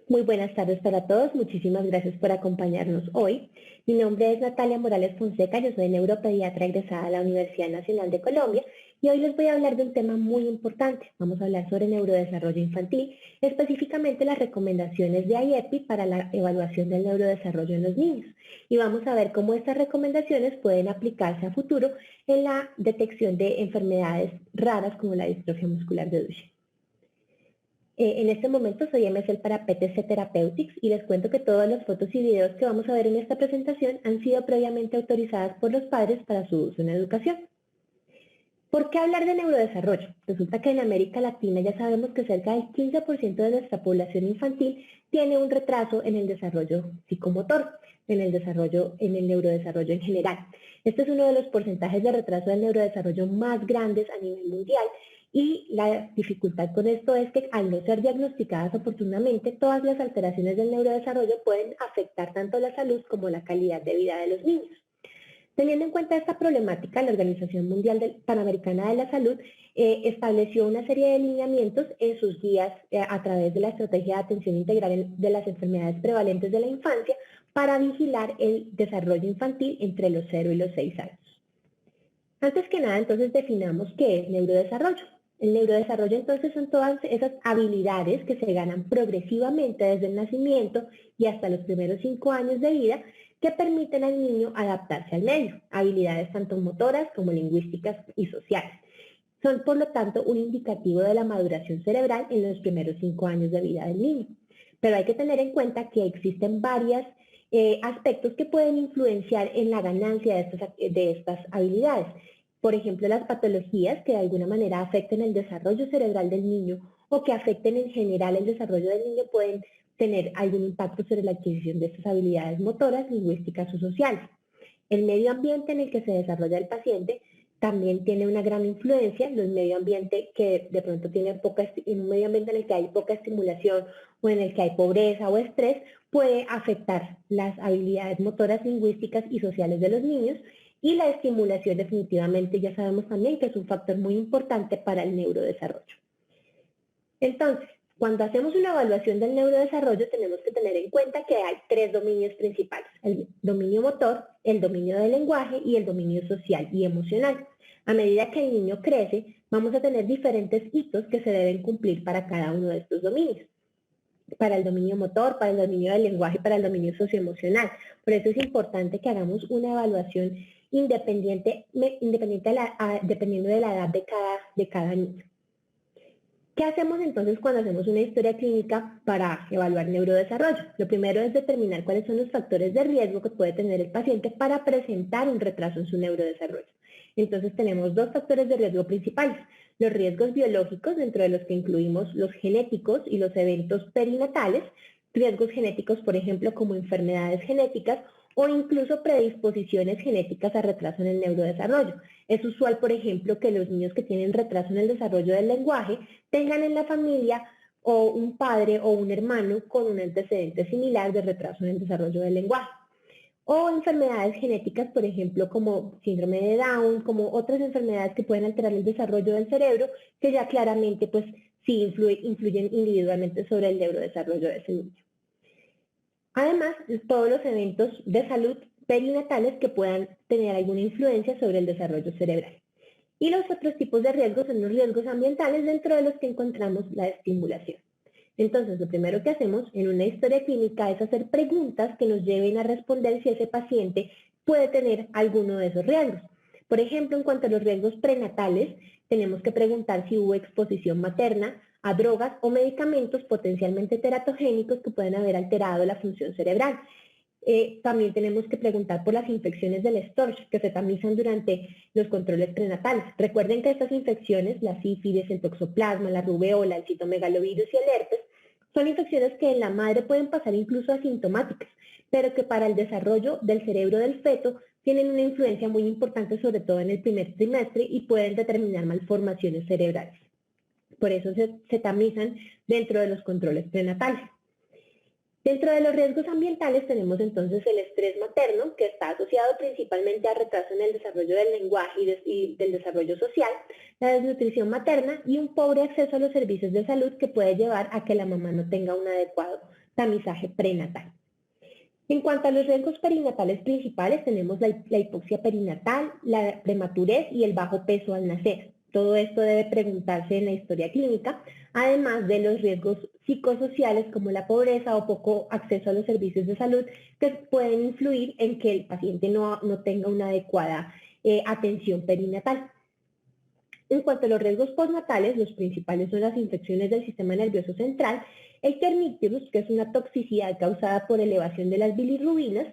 Muy buenas tardes para todos. Muchísimas gracias por acompañarnos hoy. Mi nombre es Natalia Morales Fonseca, yo soy neuropediatra egresada a la Universidad Nacional de Colombia y hoy les voy a hablar de un tema muy importante. Vamos a hablar sobre neurodesarrollo infantil, específicamente las recomendaciones de IEPI para la evaluación del neurodesarrollo en los niños. Y vamos a ver cómo estas recomendaciones pueden aplicarse a futuro en la detección de enfermedades raras como la distrofia muscular de Duchenne. En este momento soy MSL para PTC Therapeutics y les cuento que todas las fotos y videos que vamos a ver en esta presentación han sido previamente autorizadas por los padres para su uso en educación. ¿Por qué hablar de neurodesarrollo? Resulta que en América Latina ya sabemos que cerca del 15% de nuestra población infantil tiene un retraso en el desarrollo psicomotor, en el neurodesarrollo en general. Este es uno de los porcentajes de retraso del neurodesarrollo más grandes a nivel mundial. Y la dificultad con esto es que al no ser diagnosticadas oportunamente, todas las alteraciones del neurodesarrollo pueden afectar tanto la salud como la calidad de vida de los niños. Teniendo en cuenta esta problemática, la Organización Mundial Panamericana de la Salud estableció una serie de lineamientos en sus guías a través de la Estrategia de Atención Integral de las Enfermedades Prevalentes de la Infancia para vigilar el desarrollo infantil entre los 0 y los 6 años. Antes que nada, entonces, definamos qué es neurodesarrollo. El neurodesarrollo, entonces, son todas esas habilidades que se ganan progresivamente desde el nacimiento y hasta los primeros 5 años de vida que permiten al niño adaptarse al medio, habilidades tanto motoras como lingüísticas y sociales. Son, por lo tanto, un indicativo de la maduración cerebral en los primeros 5 años de vida del niño. Pero hay que tener en cuenta que existen varios aspectos que pueden influenciar en la ganancia de estas habilidades. Por ejemplo, las patologías que de alguna manera afecten el desarrollo cerebral del niño o que afecten en general el desarrollo del niño pueden tener algún impacto sobre la adquisición de estas habilidades motoras, lingüísticas o sociales. El medio ambiente en el que se desarrolla el paciente también tiene una gran influencia. Un medio ambiente que de pronto tiene un medio ambiente en el que hay poca estimulación o en el que hay pobreza o estrés puede afectar las habilidades motoras, lingüísticas y sociales de los niños. Y la estimulación definitivamente ya sabemos también que es un factor muy importante para el neurodesarrollo. Entonces, cuando hacemos una evaluación del neurodesarrollo tenemos que tener en cuenta que hay 3 dominios principales: el dominio motor, el dominio del lenguaje y el dominio social y emocional. A medida que el niño crece, vamos a tener diferentes hitos que se deben cumplir para cada uno de estos dominios. Para el dominio motor, para el dominio del lenguaje, para el dominio socioemocional. Por eso es importante que hagamos una evaluación independiente dependiendo de la edad de cada niño. ¿Qué hacemos entonces cuando hacemos una historia clínica para evaluar neurodesarrollo? Lo primero es determinar cuáles son los factores de riesgo que puede tener el paciente para presentar un retraso en su neurodesarrollo. Entonces tenemos 2 factores de riesgo principales: los riesgos biológicos, dentro de los que incluimos los genéticos y los eventos perinatales, riesgos genéticos, por ejemplo, como enfermedades genéticas o incluso predisposiciones genéticas a retraso en el neurodesarrollo. Es usual, por ejemplo, que los niños que tienen retraso en el desarrollo del lenguaje tengan en la familia o un padre o un hermano con un antecedente similar de retraso en el desarrollo del lenguaje. O enfermedades genéticas, por ejemplo, como síndrome de Down, como otras enfermedades que pueden alterar el desarrollo del cerebro, que ya claramente pues sí influyen individualmente sobre el neurodesarrollo de ese niño. Además, todos los eventos de salud perinatales que puedan tener alguna influencia sobre el desarrollo cerebral. Y los otros tipos de riesgos son los riesgos ambientales, dentro de los que encontramos la estimulación. Entonces, lo primero que hacemos en una historia clínica es hacer preguntas que nos lleven a responder si ese paciente puede tener alguno de esos riesgos. Por ejemplo, en cuanto a los riesgos prenatales, tenemos que preguntar si hubo exposición materna a drogas o medicamentos potencialmente teratogénicos que pueden haber alterado la función cerebral. También tenemos que preguntar por las infecciones del Storch que se tamizan durante los controles prenatales. Recuerden que estas infecciones, la sífilis, el toxoplasma, la rubeola, el citomegalovirus y el herpes, son infecciones que en la madre pueden pasar incluso asintomáticas, pero que para el desarrollo del cerebro del feto tienen una influencia muy importante, sobre todo en el primer trimestre, y pueden determinar malformaciones cerebrales. Por eso se tamizan dentro de los controles prenatales. Dentro de los riesgos ambientales tenemos entonces el estrés materno, que está asociado principalmente a retraso en el desarrollo del lenguaje y del desarrollo social, la desnutrición materna y un pobre acceso a los servicios de salud que puede llevar a que la mamá no tenga un adecuado tamizaje prenatal. En cuanto a los riesgos perinatales principales, tenemos la hipoxia perinatal, la prematurez y el bajo peso al nacer. Todo esto debe preguntarse en la historia clínica, además de los riesgos psicosociales como la pobreza o poco acceso a los servicios de salud que pueden influir en que el paciente no tenga una adecuada atención perinatal. En cuanto a los riesgos postnatales, los principales son las infecciones del sistema nervioso central, el kernicterus, que es una toxicidad causada por elevación de las bilirrubinas,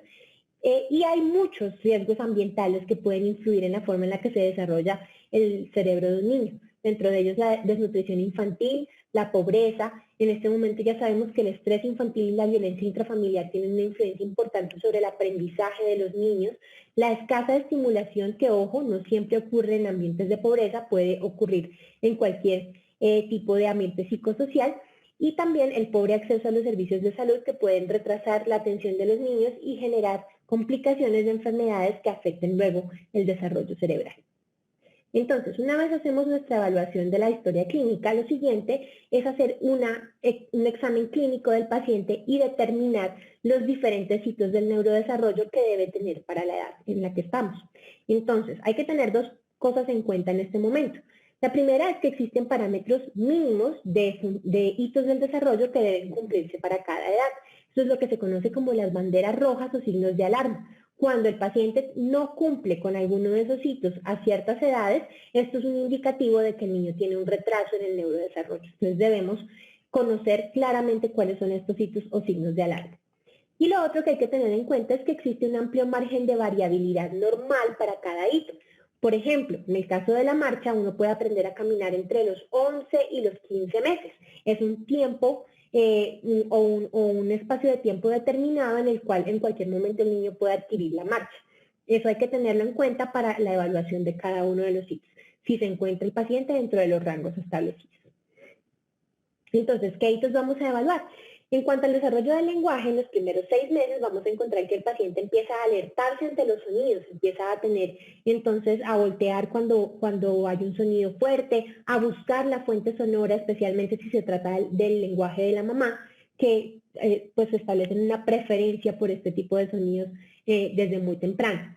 y hay muchos riesgos ambientales que pueden influir en la forma en la que se desarrolla el cerebro de un niño. Dentro de ellos la desnutrición infantil, la pobreza. En este momento ya sabemos que el estrés infantil y la violencia intrafamiliar tienen una influencia importante sobre el aprendizaje de los niños. La escasa estimulación, que ojo, no siempre ocurre en ambientes de pobreza, puede ocurrir en cualquier tipo de ambiente psicosocial. Y también el pobre acceso a los servicios de salud que pueden retrasar la atención de los niños y generar complicaciones de enfermedades que afecten luego el desarrollo cerebral. Entonces, una vez hacemos nuestra evaluación de la historia clínica, lo siguiente es hacer un examen clínico del paciente y determinar los diferentes hitos del neurodesarrollo que debe tener para la edad en la que estamos. Entonces, hay que tener dos cosas en cuenta en este momento. La primera es que existen parámetros mínimos de hitos del desarrollo que deben cumplirse para cada edad. Eso es lo que se conoce como las banderas rojas o signos de alarma. Cuando el paciente no cumple con alguno de esos hitos a ciertas edades, esto es un indicativo de que el niño tiene un retraso en el neurodesarrollo. Entonces debemos conocer claramente cuáles son estos hitos o signos de alarma. Y lo otro que hay que tener en cuenta es que existe un amplio margen de variabilidad normal para cada hito. Por ejemplo, en el caso de la marcha, uno puede aprender a caminar entre los 11 y los 15 meses. Es un tiempo o un espacio de tiempo determinado en el cual en cualquier momento el niño puede adquirir la marcha. Eso hay que tenerlo en cuenta para la evaluación de cada uno de los hitos, si se encuentra el paciente dentro de los rangos establecidos. Entonces, ¿qué hitos vamos a evaluar? En cuanto al desarrollo del lenguaje, en los primeros 6 meses vamos a encontrar que el paciente empieza a alertarse ante los sonidos, empieza a tener entonces a voltear cuando hay un sonido fuerte, a buscar la fuente sonora, especialmente si se trata del lenguaje de la mamá, que pues establecen una preferencia por este tipo de sonidos desde muy temprano.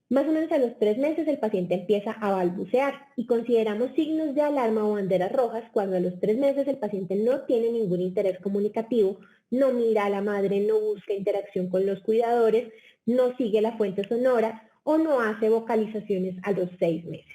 Más o menos a los 3 meses el paciente empieza a balbucear y consideramos signos de alarma o banderas rojas cuando a los 3 meses el paciente no tiene ningún interés comunicativo, no mira a la madre, no busca interacción con los cuidadores, no sigue la fuente sonora o no hace vocalizaciones a los 6 meses.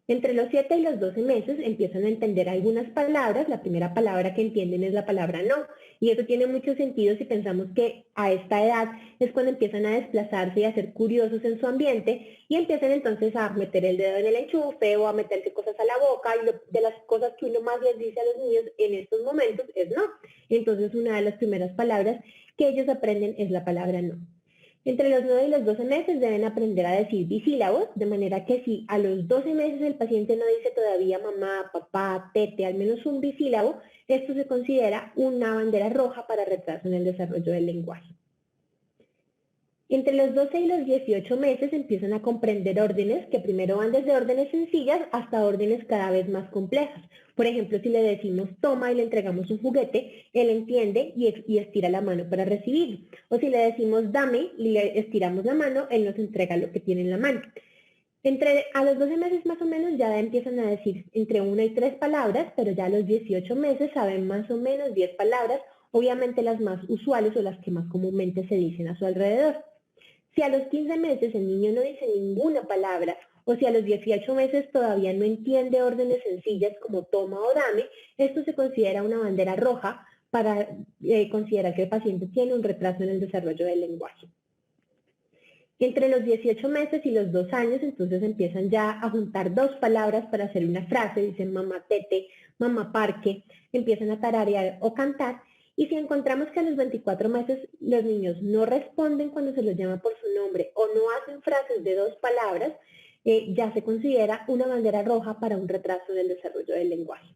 Entre los 7 y los 12 meses empiezan a entender algunas palabras. La primera palabra que entienden es la palabra no. Y eso tiene mucho sentido si pensamos que a esta edad es cuando empiezan a desplazarse y a ser curiosos en su ambiente y empiezan entonces a meter el dedo en el enchufe o a meterse cosas a la boca. Y de las cosas que uno más les dice a los niños en estos momentos es no. Entonces una de las primeras palabras que ellos aprenden es la palabra no. Entre los 9 y los 12 meses deben aprender a decir bisílabos, de manera que si a los 12 meses el paciente no dice todavía mamá, papá, tete, al menos un bisílabo, esto se considera una bandera roja para retraso en el desarrollo del lenguaje. Entre los 12 y los 18 meses empiezan a comprender órdenes que primero van desde órdenes sencillas hasta órdenes cada vez más complejas. Por ejemplo, si le decimos toma y le entregamos un juguete, él entiende y estira la mano para recibirlo. O si le decimos dame y le estiramos la mano, él nos entrega lo que tiene en la mano. A los 12 meses más o menos ya empiezan a decir entre 1 y 3 palabras, pero ya a los 18 meses saben más o menos 10 palabras, obviamente las más usuales o las que más comúnmente se dicen a su alrededor. Si a los 15 meses el niño no dice ninguna palabra o si a los 18 meses todavía no entiende órdenes sencillas como toma o dame, esto se considera una bandera roja para considerar que el paciente tiene un retraso en el desarrollo del lenguaje. Entre los 18 meses y los 2 años, entonces empiezan ya a juntar 2 palabras para hacer una frase, dicen mamá tete, mamá parque, empiezan a tararear o cantar. Y si encontramos que a los 24 meses los niños no responden cuando se los llama por su nombre o no hacen frases de 2 palabras, ya se considera una bandera roja para un retraso del desarrollo del lenguaje.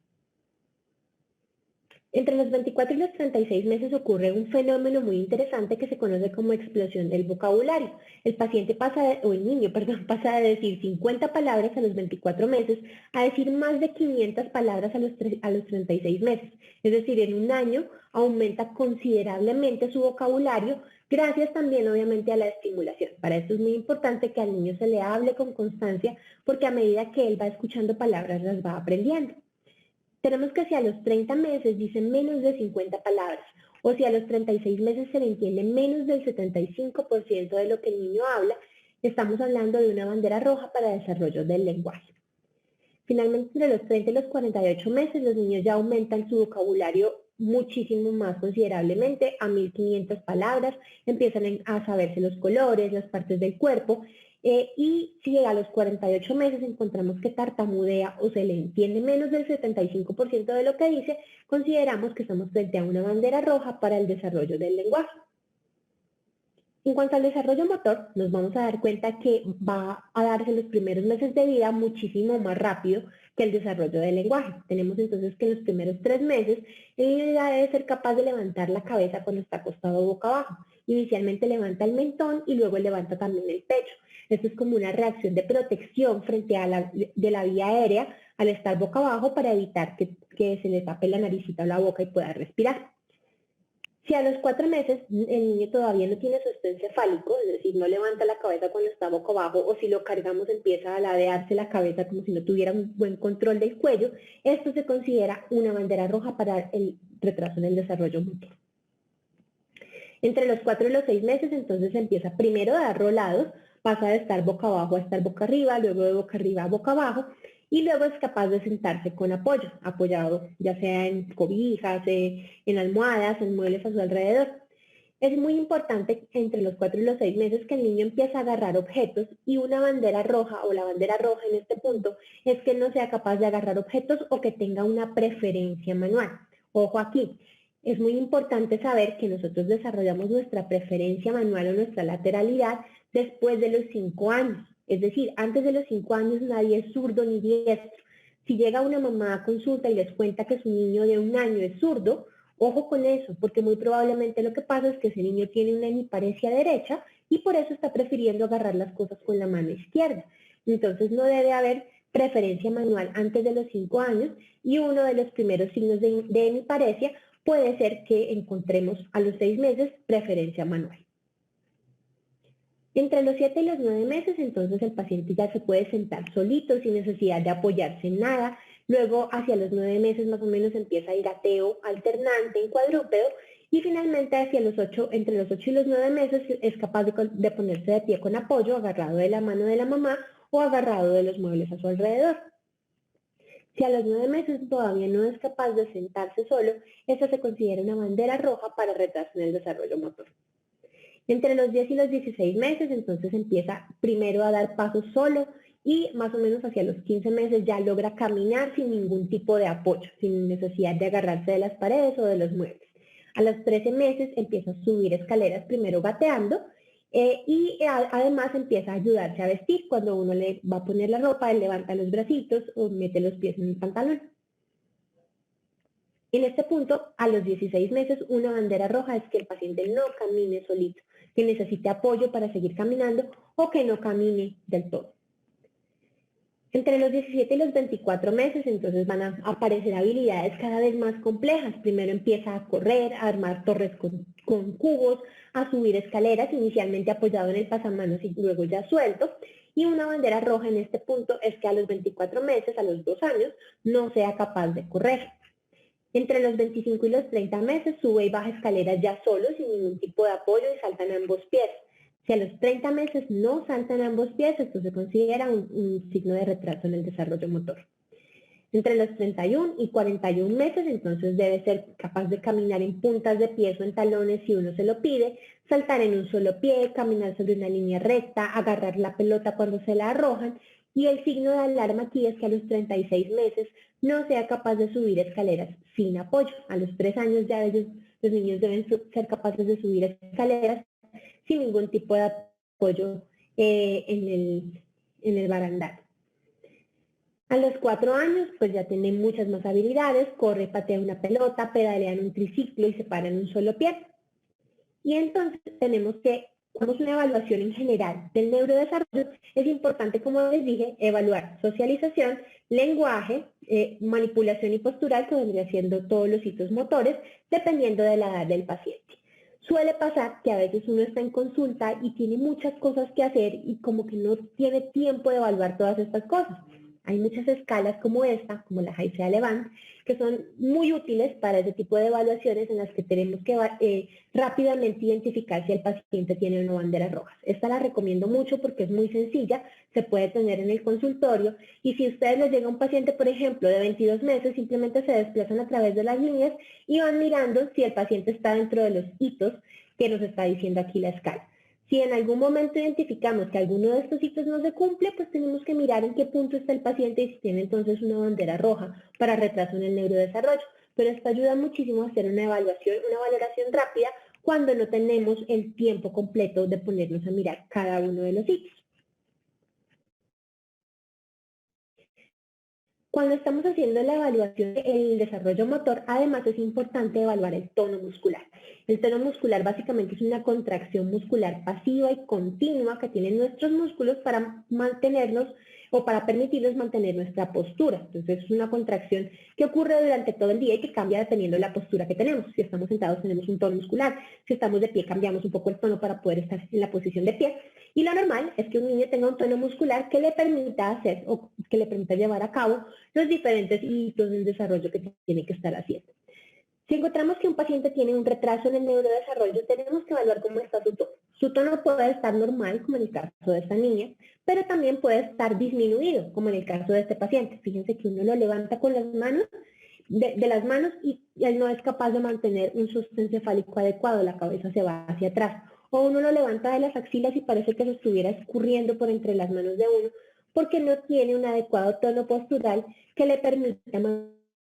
Entre los 24 y los 36 meses ocurre un fenómeno muy interesante que se conoce como explosión del vocabulario. El paciente o el niño, perdón, pasa de decir 50 palabras a los 24 meses a decir más de 500 palabras a los 36 meses. Es decir, en un año aumenta considerablemente su vocabulario, gracias también obviamente a la estimulación. Para esto es muy importante que al niño se le hable con constancia, porque a medida que él va escuchando palabras las va aprendiendo. Tenemos que si a los 30 meses dice menos de 50 palabras, o si a los 36 meses se le entiende menos del 75% de lo que el niño habla, estamos hablando de una bandera roja para desarrollo del lenguaje. Finalmente, entre los 30 y los 48 meses, los niños ya aumentan su vocabulario muchísimo más considerablemente, a 1500 palabras, empiezan a saberse los colores, las partes del cuerpo, y si a los 48 meses encontramos que tartamudea o se le entiende menos del 75% de lo que dice, consideramos que estamos frente a una bandera roja para el desarrollo del lenguaje. En cuanto al desarrollo motor, nos vamos a dar cuenta que va a darse los primeros meses de vida muchísimo más rápido que el desarrollo del lenguaje. Tenemos entonces que en los primeros 3 meses, el niño ya debe ser capaz de levantar la cabeza cuando está acostado boca abajo. Inicialmente levanta el mentón y luego levanta también el pecho. Esto es como una reacción de protección frente a la vía aérea al estar boca abajo para evitar que se le tape la naricita o la boca y pueda respirar. Si a los 4 meses el niño todavía no tiene sostén cefálico, es decir, no levanta la cabeza cuando está boca abajo, o si lo cargamos empieza a ladearse la cabeza como si no tuviera un buen control del cuello, esto se considera una bandera roja para el retraso en el desarrollo motor. Entre los 4 y los 6 meses entonces empieza primero a dar rolados, pasa de estar boca abajo a estar boca arriba, luego de boca arriba a boca abajo, y luego es capaz de sentarse con apoyo, apoyado ya sea en cobijas, en almohadas, en muebles a su alrededor. Es muy importante entre los 4 y los 6 meses que el niño empiece a agarrar objetos, y una bandera roja o la bandera roja en este punto es que no sea capaz de agarrar objetos o que tenga una preferencia manual. Ojo aquí, es muy importante saber que nosotros desarrollamos nuestra preferencia manual o nuestra lateralidad después de los 5 años. Es decir, antes de los 5 años nadie es zurdo ni diestro. Si llega una mamá a consulta y les cuenta que su niño de 1 año es zurdo, ojo con eso, porque muy probablemente lo que pasa es que ese niño tiene una hemiparesia derecha y por eso está prefiriendo agarrar las cosas con la mano izquierda. Entonces no debe haber preferencia manual antes de los 5 años, y uno de los primeros signos de hemiparesia puede ser que encontremos a los 6 meses preferencia manual. Entre los 7 y los 9 meses, entonces el paciente ya se puede sentar solito, sin necesidad de apoyarse en nada. Luego, hacia los 9 meses más o menos empieza a ir a teo alternante en cuadrúpedo, y finalmente entre los 8 y los 9 meses es capaz de ponerse de pie con apoyo, agarrado de la mano de la mamá o agarrado de los muebles a su alrededor. Si a los 9 meses todavía no es capaz de sentarse solo, esta se considera una bandera roja para retraso en el desarrollo motor. Entre los 10 y los 16 meses, entonces empieza primero a dar pasos solo, y más o menos hacia los 15 meses ya logra caminar sin ningún tipo de apoyo, sin necesidad de agarrarse de las paredes o de los muebles. A los 13 meses empieza a subir escaleras primero gateando, y además empieza a ayudarse a vestir. Cuando uno le va a poner la ropa, él levanta los bracitos o mete los pies en el pantalón. En este punto, a los 16 meses, una bandera roja es que el paciente no camine solito, que necesite apoyo para seguir caminando o que no camine del todo. Entre los 17 y los 24 meses, entonces van a aparecer habilidades cada vez más complejas. Primero empieza a correr, a armar torres con cubos, a subir escaleras, inicialmente apoyado en el pasamanos y luego ya suelto. Y una bandera roja en este punto es que a los 24 meses, a los 2 años, no sea capaz de correr. Entre los 25 y los 30 meses sube y baja escaleras ya solo, sin ningún tipo de apoyo, y saltan ambos pies. Si a los 30 meses no saltan ambos pies, esto se considera un signo de retraso en el desarrollo motor. Entre los 31 y 41 meses, entonces debe ser capaz de caminar en puntas de pies o en talones si uno se lo pide, saltar en un solo pie, caminar sobre una línea recta, agarrar la pelota cuando se la arrojan, y el signo de alarma aquí es que a los 36 meses no sea capaz de subir escaleras sin apoyo. A los 3 años ya los niños deben ser capaces de subir escaleras sin ningún tipo de apoyo en el barandal. A los 4 años, pues ya tienen muchas más habilidades, corre, patea una pelota, pedalean un triciclo y se paran un solo pie. Y entonces tenemos una evaluación en general del neurodesarrollo. Es importante, como les dije, evaluar socialización, lenguaje, manipulación y postural, que vendría siendo todos los hitos motores, dependiendo de la edad del paciente. Suele pasar que a veces uno está en consulta y tiene muchas cosas que hacer y como que no tiene tiempo de evaluar todas estas cosas. Hay muchas escalas como esta, como la Heisea-Levant, que son muy útiles para ese tipo de evaluaciones en las que tenemos que rápidamente identificar si el paciente tiene o no banderas rojas. Esta la recomiendo mucho porque es muy sencilla, se puede tener en el consultorio y si a ustedes les llega un paciente, por ejemplo, de 22 meses, simplemente se desplazan a través de las líneas y van mirando si el paciente está dentro de los hitos que nos está diciendo aquí la escala. Si en algún momento identificamos que alguno de estos hitos no se cumple, pues tenemos que mirar en qué punto está el paciente y si tiene entonces una bandera roja para retraso en el neurodesarrollo. Pero esto ayuda muchísimo a hacer una valoración rápida cuando no tenemos el tiempo completo de ponernos a mirar cada uno de los hitos. Cuando estamos haciendo la evaluación del desarrollo motor, además es importante evaluar el tono muscular. El tono muscular básicamente es una contracción muscular pasiva y continua que tienen nuestros músculos para mantenernos o para permitirnos mantener nuestra postura. Entonces es una contracción que ocurre durante todo el día y que cambia dependiendo de la postura que tenemos. Si estamos sentados tenemos un tono muscular, si estamos de pie cambiamos un poco el tono para poder estar en la posición de pie. Y lo normal es que un niño tenga un tono muscular que le permita hacer o que le permita llevar a cabo los diferentes hitos del desarrollo que tiene que estar haciendo. Si encontramos que un paciente tiene un retraso en el neurodesarrollo, tenemos que evaluar cómo está su tono. Su tono puede estar normal, como en el caso de esta niña, pero también puede estar disminuido, como en el caso de este paciente. Fíjense que uno lo levanta con las manos, de las manos y él no es capaz de mantener un sostén cefálico adecuado, la cabeza se va hacia atrás. O uno lo levanta de las axilas y parece que se estuviera escurriendo por entre las manos de uno, porque no tiene un adecuado tono postural que le permita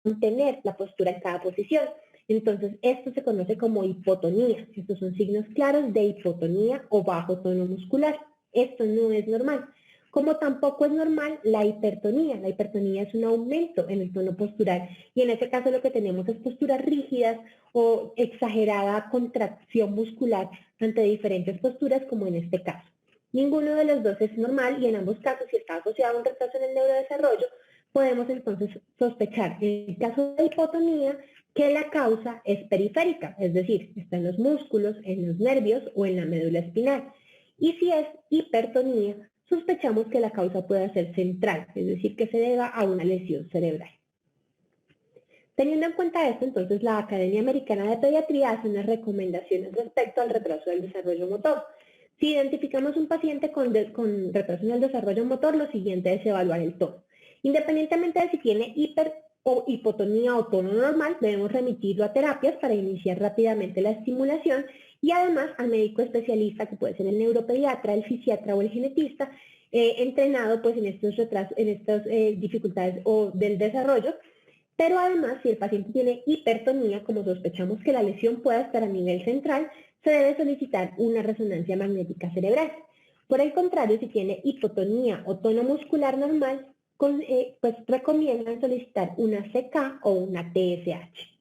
mantener la postura en cada posición. Entonces, esto se conoce como hipotonía. Estos son signos claros de hipotonía o bajo tono muscular. Esto no es normal. Como tampoco es normal la hipertonía. La hipertonía es un aumento en el tono postural y en este caso lo que tenemos es posturas rígidas o exagerada contracción muscular ante diferentes posturas como en este caso. Ninguno de los dos es normal y en ambos casos, si está asociado a un retraso en el neurodesarrollo, podemos entonces sospechar, en el caso de hipotonía, que la causa es periférica, es decir, está en los músculos, en los nervios o en la médula espinal. Y si es hipertonía, sospechamos que la causa puede ser central, es decir, que se deba a una lesión cerebral. Teniendo en cuenta esto, entonces la Academia Americana de Pediatría hace unas recomendaciones respecto al retraso del desarrollo motor. Si identificamos un paciente con retraso en el desarrollo motor, lo siguiente es evaluar el tono. Independientemente de si tiene hiper o hipotonía o tono normal, debemos remitirlo a terapias para iniciar rápidamente la estimulación y además al médico especialista, que puede ser el neuropediatra, el fisiatra o el genetista, entrenado pues en estas dificultades del desarrollo. Pero además, si el paciente tiene hipertonía, como sospechamos que la lesión pueda estar a nivel central, se debe solicitar una resonancia magnética cerebral. Por el contrario, si tiene hipotonía o tono muscular normal, pues recomiendan solicitar una CK o una TSH.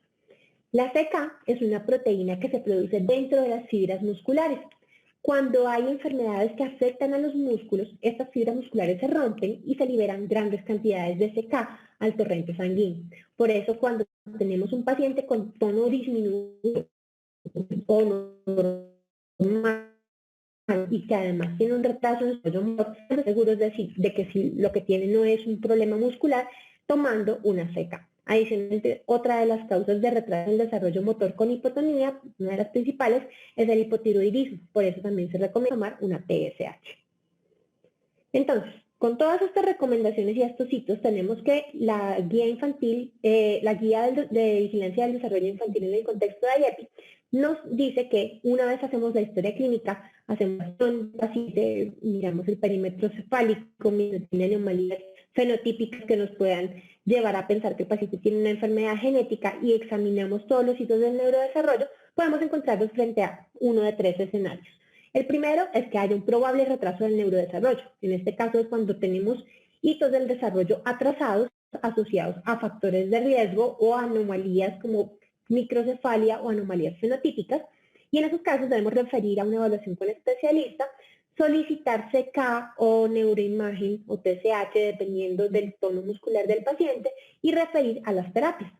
La CK es una proteína que se produce dentro de las fibras musculares. Cuando hay enfermedades que afectan a los músculos, estas fibras musculares se rompen y se liberan grandes cantidades de CK al torrente sanguíneo. Por eso, cuando tenemos un paciente con tono disminuido o normal y que además tiene un retraso en el desarrollo motor, estamos seguros de que si lo que tiene no es un problema muscular, tomando una CK. Adicionalmente, otra de las causas de retraso en el desarrollo motor con hipotonía, una de las principales, es el hipotiroidismo. Por eso también se recomienda tomar una TSH. Entonces, con todas estas recomendaciones y estos hitos, tenemos que la guía infantil, la guía de vigilancia del desarrollo infantil en el contexto de IEPI, nos dice que una vez hacemos la historia clínica, hacemos un paciente, miramos el perímetro cefálico, si tiene anomalías fenotípicas que nos puedan llevar a pensar que el paciente tiene una enfermedad genética y examinamos todos los hitos del neurodesarrollo, podemos encontrarnos frente a uno de 3 escenarios. El primero es que haya un probable retraso del neurodesarrollo. En este caso es cuando tenemos hitos del desarrollo atrasados asociados a factores de riesgo o anomalías como microcefalia o anomalías fenotípicas, y en esos casos debemos referir a una evaluación con especialista, solicitar CK o neuroimagen o TSH dependiendo del tono muscular del paciente y referir a las terapias.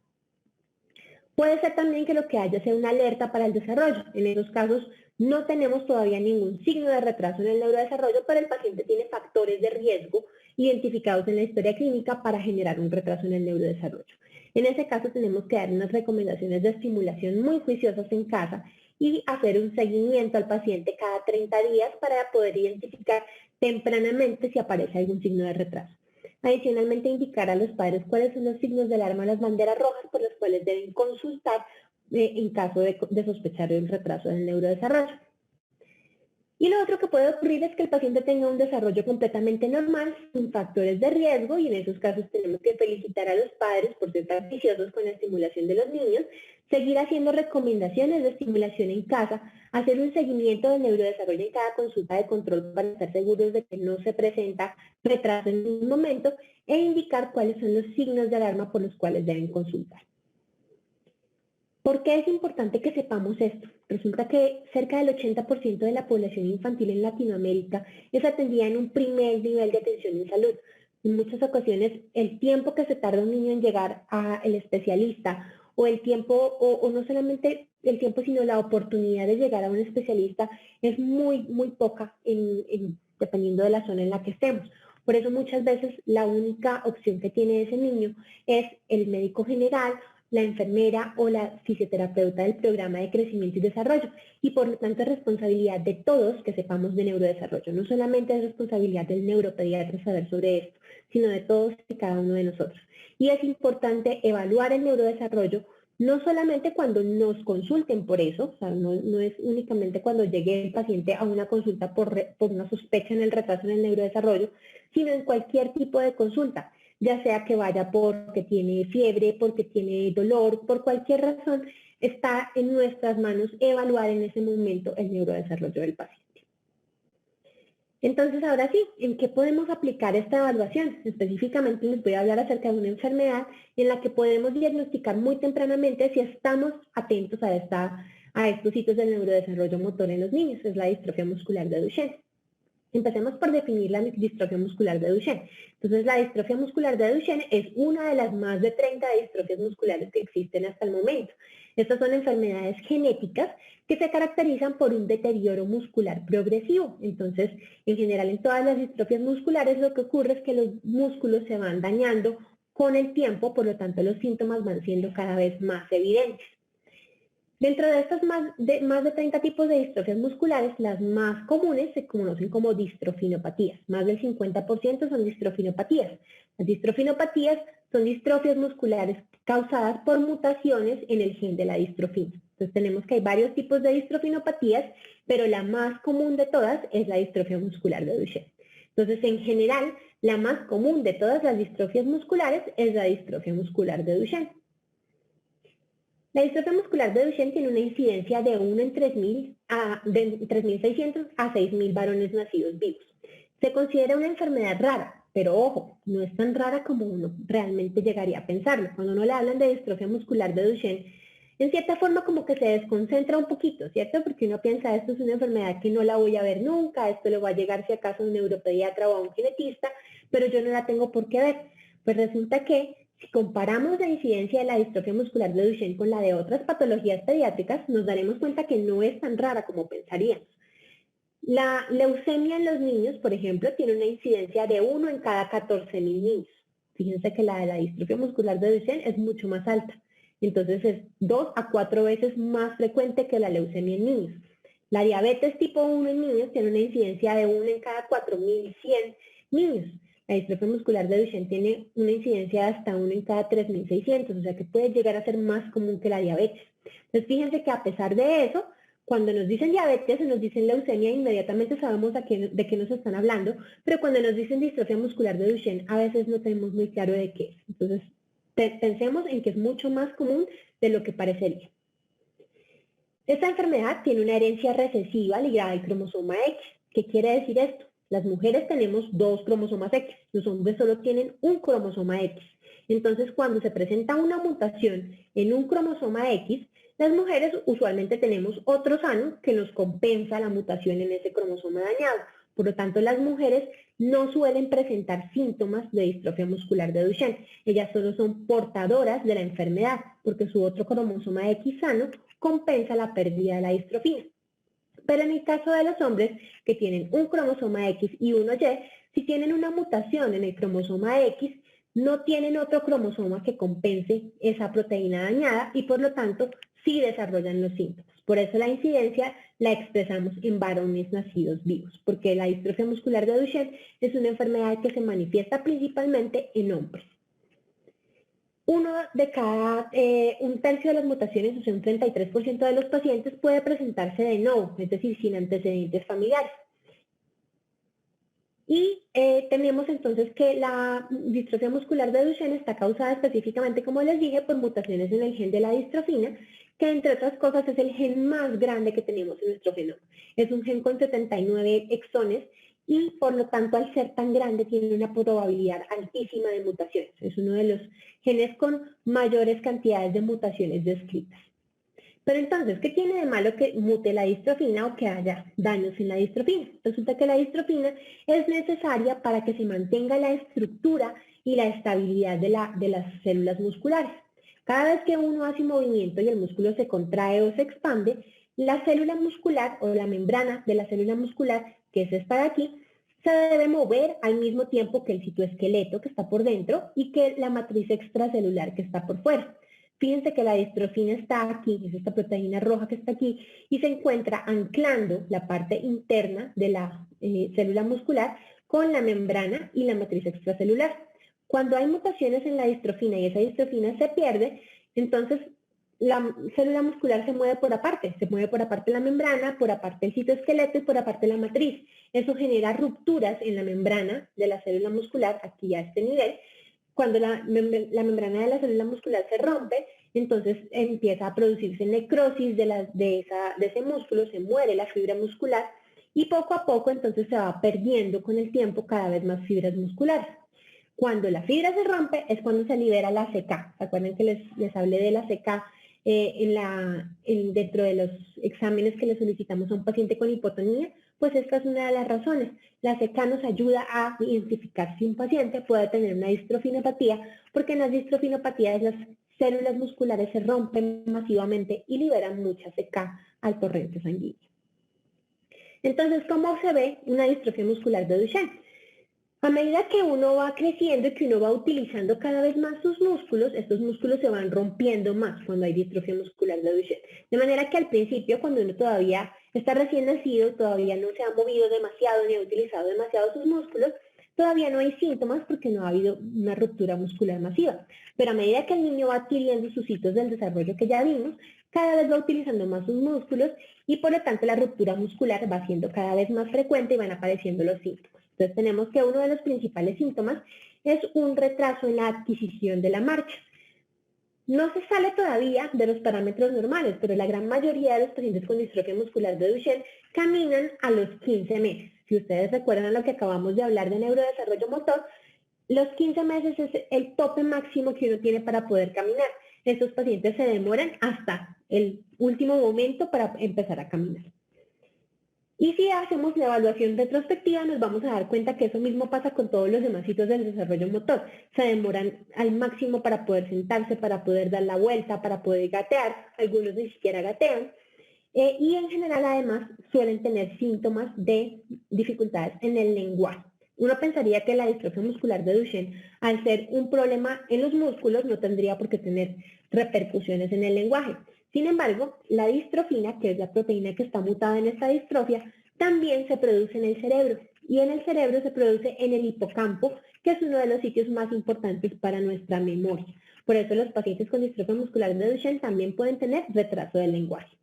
Puede ser también que lo que haya sea una alerta para el desarrollo. En esos casos no tenemos todavía ningún signo de retraso en el neurodesarrollo, pero el paciente tiene factores de riesgo identificados en la historia clínica para generar un retraso en el neurodesarrollo. En ese caso tenemos que dar unas recomendaciones de estimulación muy juiciosas en casa y hacer un seguimiento al paciente cada 30 días para poder identificar tempranamente si aparece algún signo de retraso. Adicionalmente, indicar a los padres cuáles son los signos de alarma o las banderas rojas por las cuales deben consultar en caso de sospechar el retraso del neurodesarrollo. Y lo otro que puede ocurrir es que el paciente tenga un desarrollo completamente normal, sin factores de riesgo, y en esos casos tenemos que felicitar a los padres por ser tan juiciosos con la estimulación de los niños, seguir haciendo recomendaciones de estimulación en casa, hacer un seguimiento del neurodesarrollo en cada consulta de control para estar seguros de que no se presenta retraso en ningún momento, e indicar cuáles son los signos de alarma por los cuales deben consultar. ¿Por qué es importante que sepamos esto? Resulta que cerca del 80% de la población infantil en Latinoamérica es atendida en un primer nivel de atención en salud. En muchas ocasiones, el tiempo que se tarda un niño en llegar al especialista, o el tiempo, o no solamente el tiempo, sino la oportunidad de llegar a un especialista es muy poca dependiendo de la zona en la que estemos. Por eso muchas veces la única opción que tiene ese niño es el médico general, la enfermera o la fisioterapeuta del programa de crecimiento y desarrollo, y por lo tanto es responsabilidad de todos que sepamos de neurodesarrollo. No solamente es responsabilidad del neuropediatra saber sobre esto, sino de todos y cada uno de nosotros. Y es importante evaluar el neurodesarrollo no solamente cuando nos consulten por eso, o sea, no es únicamente cuando llegue el paciente a una consulta por una sospecha en el retraso en el neurodesarrollo, sino en cualquier tipo de consulta, ya sea que vaya porque tiene fiebre, porque tiene dolor, por cualquier razón, está en nuestras manos evaluar en ese momento el neurodesarrollo del paciente. Entonces, ahora sí, ¿en qué podemos aplicar esta evaluación? Específicamente les voy a hablar acerca de una enfermedad en la que podemos diagnosticar muy tempranamente si estamos atentos a estos hitos del neurodesarrollo motor en los niños, es la distrofia muscular de Duchenne. Empecemos por definir la distrofia muscular de Duchenne. Entonces, la distrofia muscular de Duchenne es una de las más de 30 distrofias musculares que existen hasta el momento. Estas son enfermedades genéticas que se caracterizan por un deterioro muscular progresivo. Entonces, en general, en todas las distrofias musculares lo que ocurre es que los músculos se van dañando con el tiempo, por lo tanto, los síntomas van siendo cada vez más evidentes. Dentro de estos más de 30 tipos de distrofias musculares, las más comunes se conocen como distrofinopatías. Más del 50% son distrofinopatías. Las distrofinopatías son distrofias musculares causadas por mutaciones en el gen de la distrofina. Entonces tenemos que hay varios tipos de distrofinopatías, pero la más común de todas es la distrofia muscular de Duchenne. Entonces, en general, la más común de todas las distrofias musculares es la distrofia muscular de Duchenne. La distrofia muscular de Duchenne tiene una incidencia de 1 en 3.600 a 6.000 varones nacidos vivos. Se considera una enfermedad rara, pero ojo, no es tan rara como uno realmente llegaría a pensarlo. Cuando uno le hablan de distrofia muscular de Duchenne, en cierta forma como que se desconcentra un poquito, ¿cierto? Porque uno piensa, esto es una enfermedad que no la voy a ver nunca, esto le va a llegar si acaso a un neuropediatra o a un genetista, pero yo no la tengo por qué ver. Pues resulta que si comparamos la incidencia de la distrofia muscular de Duchenne con la de otras patologías pediátricas, nos daremos cuenta que no es tan rara como pensaríamos. La leucemia en los niños, por ejemplo, tiene una incidencia de 1 en cada 14.000 niños. Fíjense que la de la distrofia muscular de Duchenne es mucho más alta. Entonces es 2 a 4 veces más frecuente que la leucemia en niños. La diabetes tipo 1 en niños tiene una incidencia de 1 en cada 4.100 niños. La distrofia muscular de Duchenne tiene una incidencia de hasta 1 en cada 3.600, o sea que puede llegar a ser más común que la diabetes. Entonces fíjense que a pesar de eso, cuando nos dicen diabetes o nos dicen leucemia, inmediatamente sabemos de qué nos están hablando, pero cuando nos dicen distrofia muscular de Duchenne, a veces no tenemos muy claro de qué es. Entonces pensemos en que es mucho más común de lo que parecería. Esta enfermedad tiene una herencia recesiva ligada al cromosoma X. ¿Qué quiere decir esto? Las mujeres tenemos 2 cromosomas X, los hombres solo tienen un cromosoma X. Entonces, cuando se presenta una mutación en un cromosoma X, las mujeres usualmente tenemos otro sano que nos compensa la mutación en ese cromosoma dañado. Por lo tanto, las mujeres no suelen presentar síntomas de distrofia muscular de Duchenne. Ellas solo son portadoras de la enfermedad, porque su otro cromosoma X sano compensa la pérdida de la distrofina. Pero en el caso de los hombres que tienen un cromosoma X y uno Y, si tienen una mutación en el cromosoma X, no tienen otro cromosoma que compense esa proteína dañada y por lo tanto sí desarrollan los síntomas. Por eso la incidencia la expresamos en varones nacidos vivos, porque la distrofia muscular de Duchenne es una enfermedad que se manifiesta principalmente en hombres. Un tercio de las mutaciones, o sea, un 33% de los pacientes puede presentarse de nuevo, es decir, sin antecedentes familiares. Y tenemos entonces que la distrofia muscular de Duchenne está causada específicamente, como les dije, por mutaciones en el gen de la distrofina, que entre otras cosas es el gen más grande que tenemos en nuestro genoma. Es un gen con 79 exones y por lo tanto al ser tan grande tiene una probabilidad altísima de mutaciones. Es uno de los genes con mayores cantidades de mutaciones descritas. Pero entonces, ¿qué tiene de malo que mute la distrofina o que haya daños en la distrofina? Resulta que la distrofina es necesaria para que se mantenga la estructura y la estabilidad de las células musculares. Cada vez que uno hace un movimiento y el músculo se contrae o se expande, la célula muscular o la membrana de la célula muscular, que es esta de aquí, se debe mover al mismo tiempo que el citoesqueleto que está por dentro y que la matriz extracelular que está por fuera. Fíjense que la distrofina está aquí, es esta proteína roja que está aquí, y se encuentra anclando la parte interna de la célula muscular con la membrana y la matriz extracelular. Cuando hay mutaciones en la distrofina y esa distrofina se pierde, entonces la célula muscular se mueve por aparte la membrana, por aparte el citoesqueleto y por aparte la matriz. Eso genera rupturas en la membrana de la célula muscular, aquí a este nivel. Cuando la membrana de la célula muscular se rompe, entonces empieza a producirse necrosis de ese músculo, se muere la fibra muscular y poco a poco entonces se va perdiendo con el tiempo cada vez más fibras musculares. Cuando la fibra se rompe es cuando se libera la ACK. ¿Se acuerdan que les hablé de la ACK dentro de los exámenes que le solicitamos a un paciente con hipotonía? Pues esta es una de las razones. La ACK nos ayuda a identificar si un paciente puede tener una distrofinopatía, porque en las distrofinopatías las células musculares se rompen masivamente y liberan mucha ACK al torrente sanguíneo. Entonces, ¿cómo se ve una distrofia muscular de Duchenne? A medida que uno va creciendo y que uno va utilizando cada vez más sus músculos, estos músculos se van rompiendo más cuando hay distrofia muscular de Duchenne. De manera que al principio, cuando uno todavía está recién nacido, todavía no se ha movido demasiado ni ha utilizado demasiado sus músculos, todavía no hay síntomas porque no ha habido una ruptura muscular masiva. Pero a medida que el niño va adquiriendo sus hitos del desarrollo que ya vimos, cada vez va utilizando más sus músculos y por lo tanto la ruptura muscular va siendo cada vez más frecuente y van apareciendo los síntomas. Entonces tenemos que uno de los principales síntomas es un retraso en la adquisición de la marcha. No se sale todavía de los parámetros normales, pero la gran mayoría de los pacientes con distrofia muscular de Duchenne caminan a los 15 meses. Si ustedes recuerdan a lo que acabamos de hablar de neurodesarrollo motor, los 15 meses es el tope máximo que uno tiene para poder caminar. Estos pacientes se demoran hasta el último momento para empezar a caminar. Y si hacemos la evaluación retrospectiva, nos vamos a dar cuenta que eso mismo pasa con todos los demás hitos del desarrollo motor. Se demoran al máximo para poder sentarse, para poder dar la vuelta, para poder gatear. Algunos ni siquiera gatean. Y en general, además, suelen tener síntomas de dificultades en el lenguaje. Uno pensaría que la distrofia muscular de Duchenne, al ser un problema en los músculos, no tendría por qué tener repercusiones en el lenguaje. Sin embargo, la distrofina, que es la proteína que está mutada en esta distrofia, también se produce en el cerebro. Y en el cerebro se produce en el hipocampo, que es uno de los sitios más importantes para nuestra memoria. Por eso los pacientes con distrofia muscular de Duchenne también pueden tener retraso del lenguaje.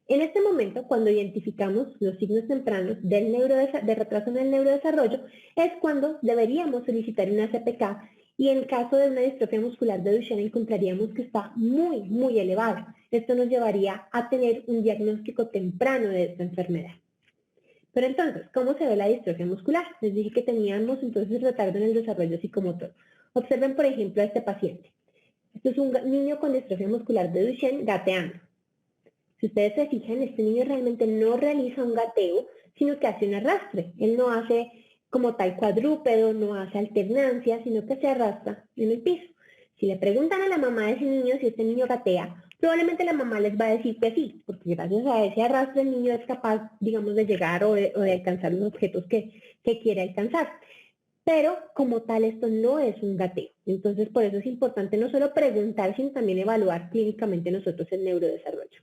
En este momento, cuando identificamos los signos tempranos de retraso en el neurodesarrollo, es cuando deberíamos solicitar una CPK y en caso de una distrofia muscular de Duchenne encontraríamos que está muy, muy elevada. Esto nos llevaría a tener un diagnóstico temprano de esta enfermedad. Pero entonces, ¿cómo se ve la distrofia muscular? Les dije que teníamos entonces retardo en el desarrollo psicomotor. Observen, por ejemplo, a este paciente. Este es un niño con distrofia muscular de Duchenne gateando. Si ustedes se fijan, este niño realmente no realiza un gateo, sino que hace un arrastre. Él no hace como tal cuadrúpedo, no hace alternancia, sino que se arrastra en el piso. Si le preguntan a la mamá de ese niño si este niño gatea, probablemente la mamá les va a decir que sí, porque gracias a ese arrastre el niño es capaz, digamos, de llegar o de alcanzar los objetos que quiere alcanzar. Pero como tal esto no es un gateo. Entonces por eso es importante no solo preguntar, sino también evaluar clínicamente nosotros el neurodesarrollo.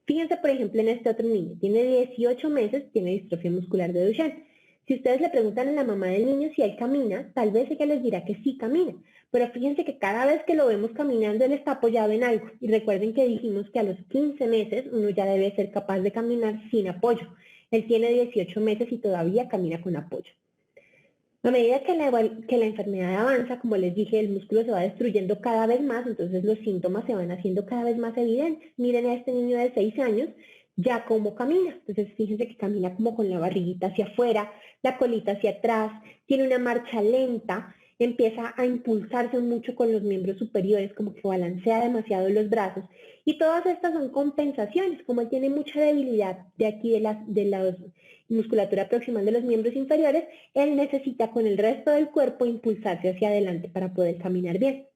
Fíjense, por ejemplo, en este otro niño. Tiene 18 meses, tiene distrofia muscular de Duchenne. Si ustedes le preguntan a la mamá del niño si él camina, tal vez ella les dirá que sí camina. Pero fíjense que cada vez que lo vemos caminando, él está apoyado en algo. Y recuerden que dijimos que a los 15 meses uno ya debe ser capaz de caminar sin apoyo. Él tiene 18 meses y todavía camina con apoyo. A medida que la enfermedad avanza, como les dije, el músculo se va destruyendo cada vez más, entonces los síntomas se van haciendo cada vez más evidentes. Miren a este niño de 6 años, ya cómo camina. Entonces fíjense que camina como con la barriguita hacia afuera, la colita hacia atrás, tiene una marcha lenta, empieza a impulsarse mucho con los miembros superiores, como que balancea demasiado los brazos. Y todas estas son compensaciones, como él tiene mucha debilidad de aquí de la musculatura proximal de los miembros inferiores, él necesita con el resto del cuerpo impulsarse hacia adelante para poder caminar bien.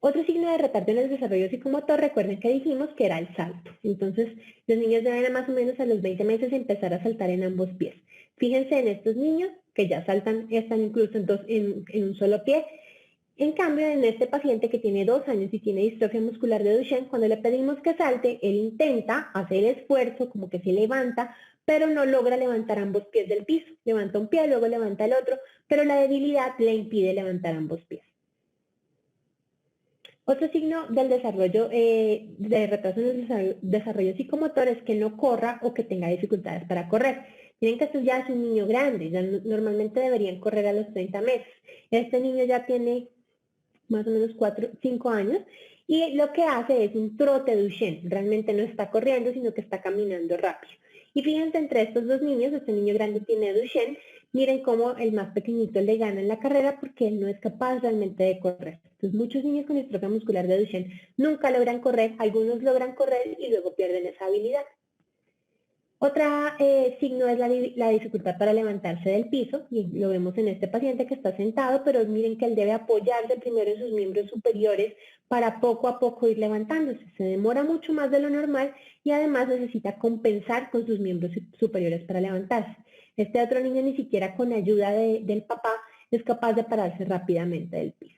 Otro signo de retardo en el desarrollo psicomotor, recuerden que dijimos que era el salto. Entonces, los niños deben más o menos a los 20 meses empezar a saltar en ambos pies. Fíjense en estos niños que ya saltan, están incluso en un solo pie. En cambio, en este paciente que tiene 2 años y tiene distrofia muscular de Duchenne, cuando le pedimos que salte, él intenta hacer el esfuerzo, como que se levanta, pero no logra levantar ambos pies del piso. Levanta un pie, luego levanta el otro, pero la debilidad le impide levantar ambos pies. Otro signo del desarrollo, de retraso en el desarrollo psicomotor es que no corra o que tenga dificultades para correr. Miren que esto ya es un niño grande, ya normalmente deberían correr a los 30 meses. Este niño ya tiene más o menos 5 años, y lo que hace es un trote Duchenne. Realmente no está corriendo, sino que está caminando rápido. Y fíjense, entre estos dos niños, este niño grande tiene Duchenne, miren cómo el más pequeñito le gana en la carrera porque él no es capaz realmente de correr. Entonces, muchos niños con distrofia muscular de Duchenne nunca logran correr, algunos logran correr y luego pierden esa habilidad. Otro signo es la dificultad para levantarse del piso, y lo vemos en este paciente que está sentado, pero miren que él debe apoyarse primero en sus miembros superiores para poco a poco ir levantándose. Se demora mucho más de lo normal y además necesita compensar con sus miembros superiores para levantarse. Este otro niño ni siquiera con ayuda del papá es capaz de pararse rápidamente del piso.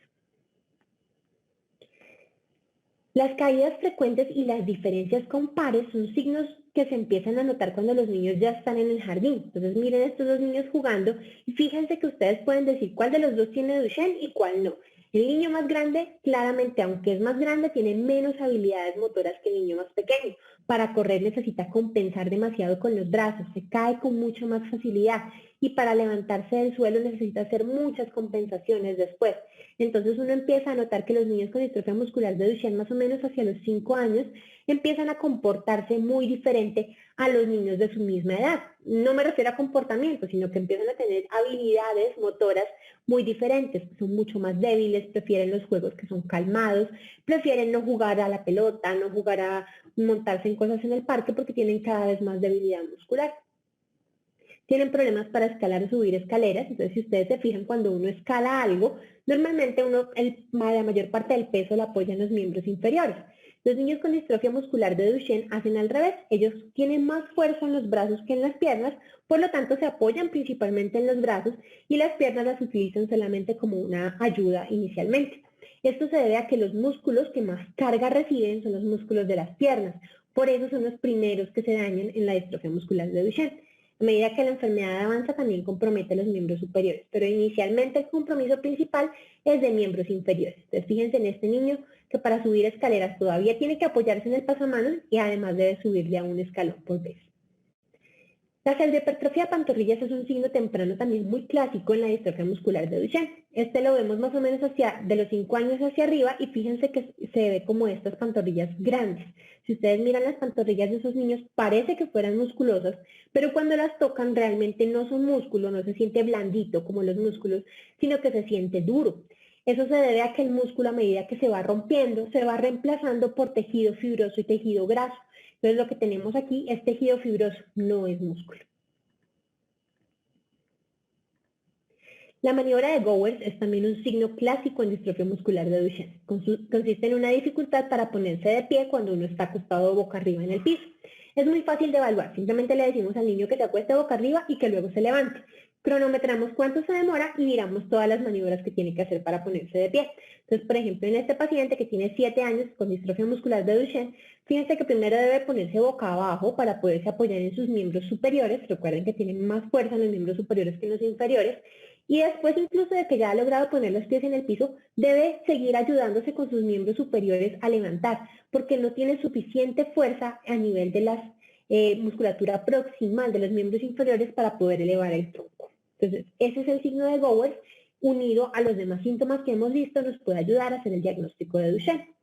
Las caídas frecuentes y las diferencias con pares son signos que se empiezan a notar cuando los niños ya están en el jardín. Entonces miren estos dos niños jugando y fíjense que ustedes pueden decir cuál de los dos tiene Duchenne y cuál no. El niño más grande, claramente, aunque es más grande, tiene menos habilidades motoras que el niño más pequeño. Para correr necesita compensar demasiado con los brazos, se cae con mucha más facilidad y para levantarse del suelo necesita hacer muchas compensaciones después. Entonces uno empieza a notar que los niños con distrofia muscular de Duchenne más o menos hacia los 5 años empiezan a comportarse muy diferente a los niños de su misma edad. No me refiero a comportamiento, sino que empiezan a tener habilidades motoras muy diferentes, son mucho más débiles, prefieren los juegos que son calmados, prefieren no jugar a la pelota, no jugar a montarse en cosas en el parque porque tienen cada vez más debilidad muscular. Tienen problemas para escalar o subir escaleras, entonces si ustedes se fijan cuando uno escala algo, normalmente la mayor parte del peso la apoya en los miembros inferiores. Los niños con distrofia muscular de Duchenne hacen al revés, ellos tienen más fuerza en los brazos que en las piernas, por lo tanto se apoyan principalmente en los brazos y las piernas las utilizan solamente como una ayuda inicialmente. Esto se debe a que los músculos que más carga reciben son los músculos de las piernas, por eso son los primeros que se dañan en la distrofia muscular de Duchenne. A medida que la enfermedad avanza, también compromete los miembros superiores, pero inicialmente el compromiso principal es de miembros inferiores. Entonces, fíjense en este niño que para subir escaleras todavía tiene que apoyarse en el pasamanos y además debe subir de a un escalón por vez. La pseudohipertrofia de pantorrillas es un signo temprano también muy clásico en la distrofia muscular de Duchenne. Este lo vemos más o menos de los 5 años hacia arriba y fíjense que se ve como estas pantorrillas grandes. Si ustedes miran las pantorrillas de esos niños, parece que fueran musculosas, pero cuando las tocan realmente no son músculo, no se siente blandito como los músculos, sino que se siente duro. Eso se debe a que el músculo a medida que se va rompiendo, se va reemplazando por tejido fibroso y tejido graso. Entonces lo que tenemos aquí es tejido fibroso, no es músculo. La maniobra de Gowers es también un signo clásico en distrofia muscular de Duchenne. Consiste en una dificultad para ponerse de pie cuando uno está acostado boca arriba en el piso. Es muy fácil de evaluar, simplemente le decimos al niño que se acueste boca arriba y que luego se levante. Cronometramos cuánto se demora y miramos todas las maniobras que tiene que hacer para ponerse de pie. Entonces, por ejemplo, en este paciente que tiene 7 años con distrofia muscular de Duchenne, fíjense que primero debe ponerse boca abajo para poderse apoyar en sus miembros superiores. Recuerden que tienen más fuerza en los miembros superiores que en los inferiores. Y después, incluso de que ya ha logrado poner los pies en el piso, debe seguir ayudándose con sus miembros superiores a levantar, porque no tiene suficiente fuerza a nivel de la musculatura proximal de los miembros inferiores para poder elevar el tronco. Entonces, ese es el signo de Gowers, unido a los demás síntomas que hemos visto, nos puede ayudar a hacer el diagnóstico de Duchenne.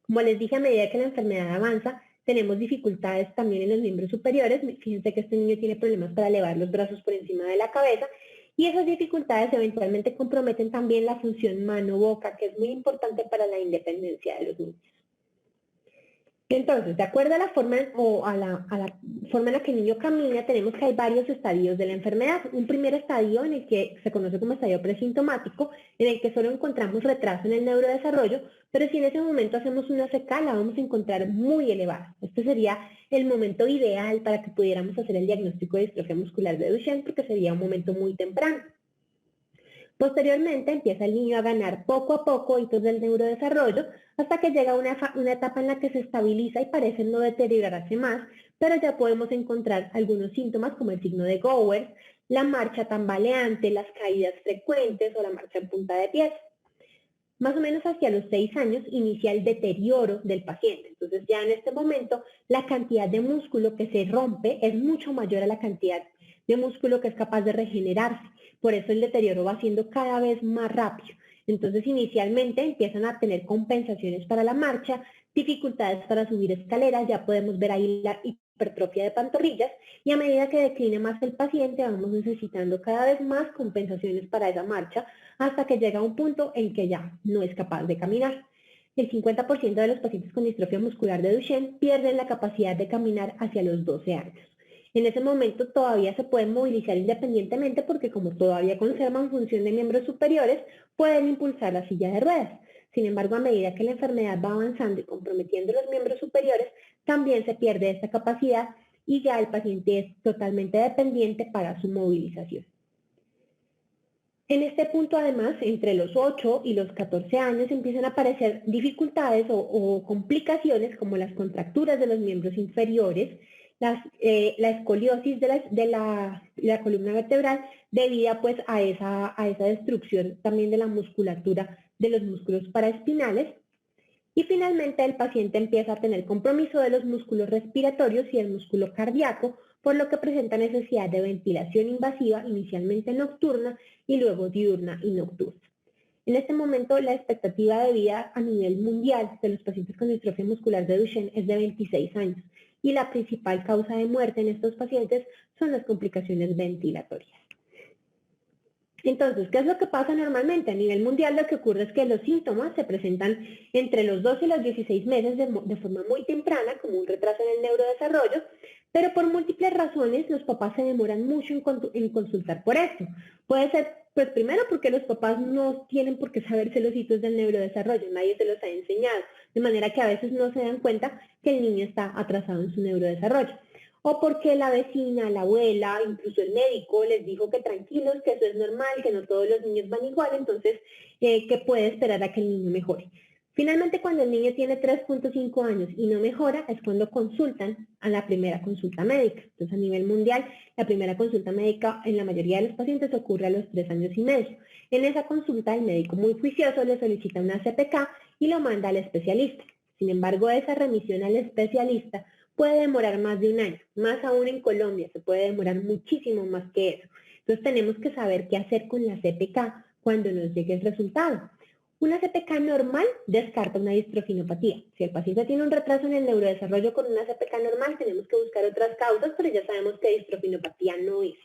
Como les dije, a medida que la enfermedad avanza, tenemos dificultades también en los miembros superiores. Fíjense que este niño tiene problemas para elevar los brazos por encima de la cabeza, y esas dificultades eventualmente comprometen también la función mano-boca, que es muy importante para la independencia de los niños. Entonces, de acuerdo a la forma forma en la que el niño camina, tenemos que hay varios estadios de la enfermedad. Un primer estadio en el que se conoce como estadio presintomático, en el que solo encontramos retraso en el neurodesarrollo, pero si en ese momento hacemos una CK, la vamos a encontrar muy elevada. Este sería el momento ideal para que pudiéramos hacer el diagnóstico de distrofia muscular de Duchenne, porque sería un momento muy temprano. Posteriormente empieza el niño a ganar poco a poco hitos del neurodesarrollo hasta que llega una etapa en la que se estabiliza y parece no deteriorarse más, pero ya podemos encontrar algunos síntomas como el signo de Gowers, la marcha tambaleante, las caídas frecuentes o la marcha en punta de pies. Más o menos hacia los 6 años inicia el deterioro del paciente. Entonces ya en este momento la cantidad de músculo que se rompe es mucho mayor a la cantidad de músculo que es capaz de regenerarse. Por eso el deterioro va siendo cada vez más rápido. Entonces inicialmente empiezan a tener compensaciones para la marcha, dificultades para subir escaleras, ya podemos ver ahí la hipertrofia de pantorrillas, y a medida que decline más el paciente vamos necesitando cada vez más compensaciones para esa marcha hasta que llega un punto en que ya no es capaz de caminar. El 50% de los pacientes con distrofia muscular de Duchenne pierden la capacidad de caminar hacia los 12 años. En ese momento todavía se pueden movilizar independientemente porque como todavía conservan función de miembros superiores, pueden impulsar la silla de ruedas. Sin embargo, a medida que la enfermedad va avanzando y comprometiendo los miembros superiores, también se pierde esta capacidad y ya el paciente es totalmente dependiente para su movilización. En este punto, además, entre los 8 y los 14 años empiezan a aparecer dificultades o complicaciones como las contracturas de los miembros inferiores, la escoliosis de la columna vertebral debida pues a esa destrucción también de la musculatura de los músculos paraespinales. Y finalmente el paciente empieza a tener compromiso de los músculos respiratorios y el músculo cardíaco, por lo que presenta necesidad de ventilación invasiva inicialmente nocturna y luego diurna y nocturna. En este momento la expectativa de vida a nivel mundial de los pacientes con distrofia muscular de Duchenne es de 26 años y la principal causa de muerte en estos pacientes son las complicaciones ventilatorias. Entonces, ¿qué es lo que pasa normalmente? A nivel mundial lo que ocurre es que los síntomas se presentan entre los 2 y los 16 meses de forma muy temprana, como un retraso en el neurodesarrollo, pero por múltiples razones los papás se demoran mucho en consultar por esto. Puede ser, pues primero porque los papás no tienen por qué saberse los hitos del neurodesarrollo, nadie se los ha enseñado, de manera que a veces no se dan cuenta que el niño está atrasado en su neurodesarrollo. O porque la vecina, la abuela, incluso el médico les dijo que tranquilos, que eso es normal, que no todos los niños van igual, entonces que puede esperar a que el niño mejore. Finalmente, cuando el niño tiene 3.5 años y no mejora, es cuando consultan a la primera consulta médica. Entonces, a nivel mundial, la primera consulta médica en la mayoría de los pacientes ocurre a los 3 años y medio. En esa consulta, el médico muy juicioso le solicita una CPK y lo manda al especialista. Sin embargo, esa remisión al especialista puede demorar más de un año, más aún en Colombia se puede demorar muchísimo más que eso. Entonces tenemos que saber qué hacer con la CPK cuando nos llegue el resultado. Una CPK normal descarta una distrofinopatía. Si el paciente tiene un retraso en el neurodesarrollo con una CPK normal, tenemos que buscar otras causas, pero ya sabemos que distrofinopatía no es.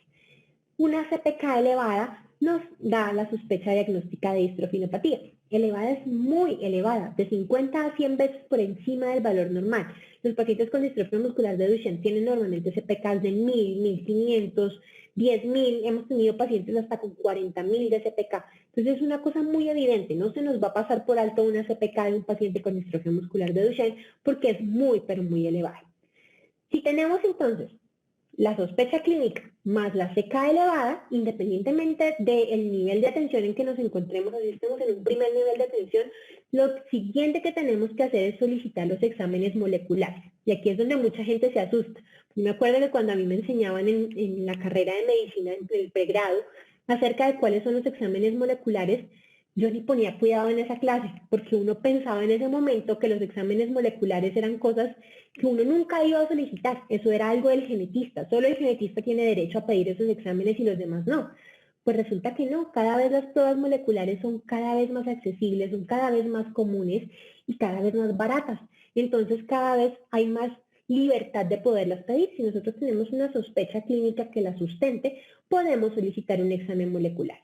Una CPK elevada nos da la sospecha diagnóstica de distrofinopatía. Elevada es muy elevada, de 50 a 100 veces por encima del valor normal. Los pacientes con distrofia muscular de Duchenne tienen normalmente CPKs de 1000, 1500, 10.000. Hemos tenido pacientes hasta con 40.000 de CPK. Entonces es una cosa muy evidente, no se nos va a pasar por alto una CPK de un paciente con distrofia muscular de Duchenne porque es muy, pero muy elevada. Si tenemos entonces la sospecha clínica más la CK elevada, independientemente del nivel de atención en que nos encontremos, si estamos en un primer nivel de atención, lo siguiente que tenemos que hacer es solicitar los exámenes moleculares. Y aquí es donde mucha gente se asusta. Yo me acuerdo que cuando a mí me enseñaban en la carrera de medicina, en el pregrado, acerca de cuáles son los exámenes moleculares, yo ni ponía cuidado en esa clase, porque uno pensaba en ese momento que los exámenes moleculares eran cosas que uno nunca iba a solicitar. Eso era algo del genetista. Solo el genetista tiene derecho a pedir esos exámenes y los demás no. Pues resulta que no. Cada vez las pruebas moleculares son cada vez más accesibles, son cada vez más comunes y cada vez más baratas. Entonces cada vez hay más libertad de poderlas pedir. Si nosotros tenemos una sospecha clínica que la sustente, podemos solicitar un examen molecular.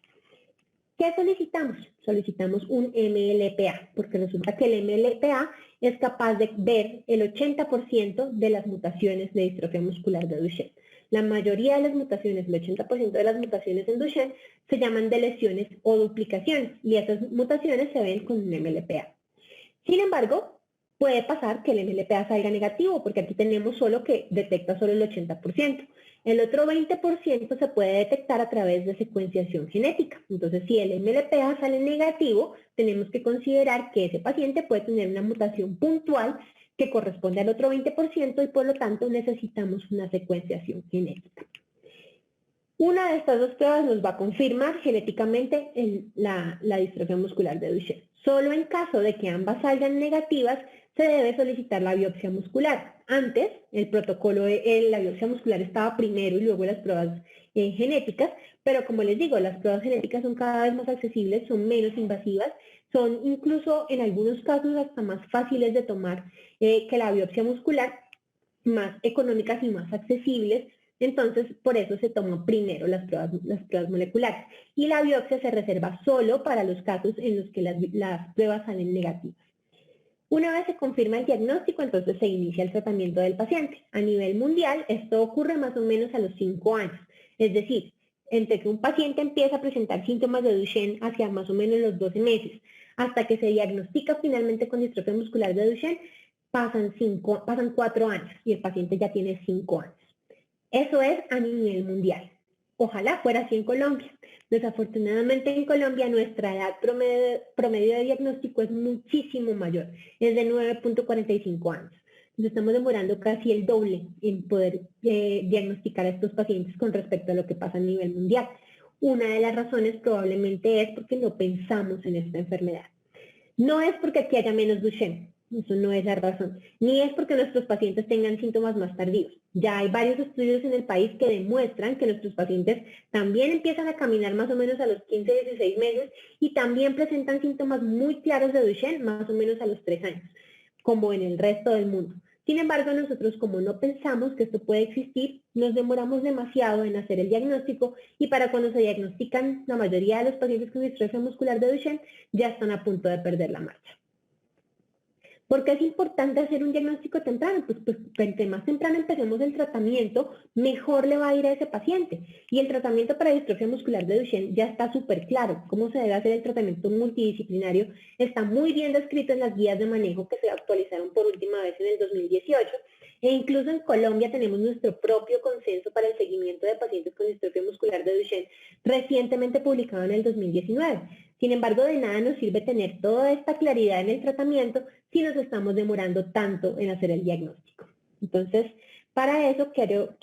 ¿Qué solicitamos? Solicitamos un MLPA, porque resulta que el MLPA es capaz de ver el 80% de las mutaciones de distrofia muscular de Duchenne. La mayoría de las mutaciones, el 80% de las mutaciones en Duchenne, se llaman deleciones o duplicaciones, y esas mutaciones se ven con un MLPA. Sin embargo, puede pasar que el MLPA salga negativo, porque aquí tenemos solo que detecta solo el 80%. El otro 20% se puede detectar a través de secuenciación genética. Entonces, si el MLPA sale negativo, tenemos que considerar que ese paciente puede tener una mutación puntual que corresponde al otro 20% y por lo tanto necesitamos una secuenciación genética. Una de estas dos pruebas nos va a confirmar genéticamente la distrofia muscular de Duchenne. Solo en caso de que ambas salgan negativas, se debe solicitar la biopsia muscular. Antes, el protocolo de la biopsia muscular estaba primero y luego las pruebas genéticas, pero como les digo, las pruebas genéticas son cada vez más accesibles, son menos invasivas, son incluso en algunos casos hasta más fáciles de tomar que la biopsia muscular, más económicas y más accesibles. Entonces, por eso se toman primero las pruebas moleculares. Y la biopsia se reserva solo para los casos en los que las pruebas salen negativas. Una vez se confirma el diagnóstico, entonces se inicia el tratamiento del paciente. A nivel mundial, esto ocurre más o menos a los 5 años. Es decir, entre que un paciente empieza a presentar síntomas de Duchenne hacia más o menos los 12 meses, hasta que se diagnostica finalmente con distrofia muscular de Duchenne, pasan 4 años y el paciente ya tiene 5 años. Eso es a nivel mundial. Ojalá fuera así en Colombia. Desafortunadamente en Colombia nuestra edad promedio de diagnóstico es muchísimo mayor, es de 9.45 años. Nos estamos demorando casi el doble en poder diagnosticar a estos pacientes con respecto a lo que pasa a nivel mundial. Una de las razones probablemente es porque no pensamos en esta enfermedad. No es porque aquí haya menos Duchenne, eso no es la razón, ni es porque nuestros pacientes tengan síntomas más tardíos. Ya hay varios estudios en el país que demuestran que nuestros pacientes también empiezan a caminar más o menos a los 15, 16 meses y también presentan síntomas muy claros de Duchenne más o menos a los 3 años, como en el resto del mundo. Sin embargo, nosotros como no pensamos que esto puede existir, nos demoramos demasiado en hacer el diagnóstico y para cuando se diagnostican la mayoría de los pacientes con distrofia muscular de Duchenne ya están a punto de perder la marcha. ¿Por qué es importante hacer un diagnóstico temprano? Pues entre más temprano empecemos el tratamiento, mejor le va a ir a ese paciente. Y el tratamiento para distrofia muscular de Duchenne ya está súper claro. Cómo se debe hacer el tratamiento multidisciplinario está muy bien descrito en las guías de manejo que se actualizaron por última vez en el 2018. E incluso en Colombia tenemos nuestro propio consenso para el seguimiento de pacientes con distrofia muscular de Duchenne, recientemente publicado en el 2019. Sin embargo, de nada nos sirve tener toda esta claridad en el tratamiento si nos estamos demorando tanto en hacer el diagnóstico. Entonces, Para eso quiero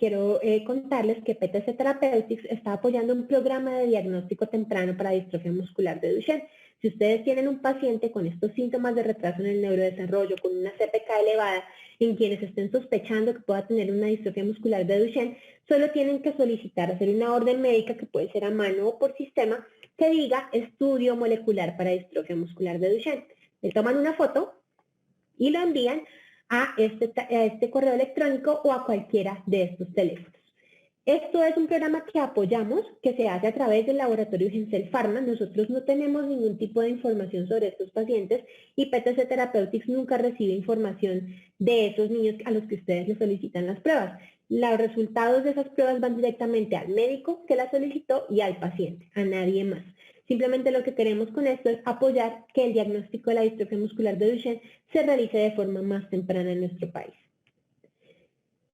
contarles que PTC Therapeutics está apoyando un programa de diagnóstico temprano para distrofia muscular de Duchenne. Si ustedes tienen un paciente con estos síntomas de retraso en el neurodesarrollo, con una CPK elevada, en quienes estén sospechando que pueda tener una distrofia muscular de Duchenne, solo tienen que solicitar hacer una orden médica, que puede ser a mano o por sistema, que diga estudio molecular para distrofia muscular de Duchenne. Le toman una foto y lo envían a este correo electrónico o a cualquiera de estos teléfonos. Esto es un programa que apoyamos, que se hace a través del laboratorio Gencel Pharma. Nosotros no tenemos ningún tipo de información sobre estos pacientes y PTC Therapeutics nunca recibe información de esos niños a los que ustedes les solicitan las pruebas. Los resultados de esas pruebas van directamente al médico que las solicitó y al paciente, a nadie más. Simplemente lo que queremos con esto es apoyar que el diagnóstico de la distrofia muscular de Duchenne se realice de forma más temprana en nuestro país.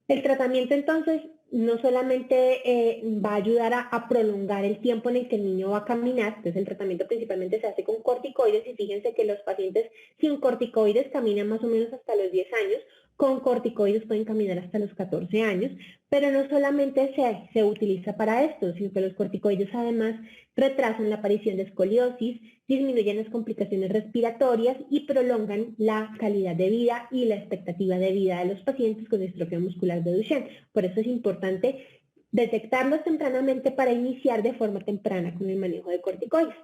El tratamiento entonces no solamente va a ayudar a prolongar el tiempo en el que el niño va a caminar, entonces el tratamiento principalmente se hace con corticoides y fíjense que los pacientes sin corticoides caminan más o menos hasta los 10 años, con corticoides pueden caminar hasta los 14 años, pero no solamente se utiliza para esto, sino que los corticoides además retrasan la aparición de escoliosis, disminuyen las complicaciones respiratorias y prolongan la calidad de vida y la expectativa de vida de los pacientes con distrofia muscular de Duchenne. Por eso es importante detectarlos tempranamente para iniciar de forma temprana con el manejo de corticoides.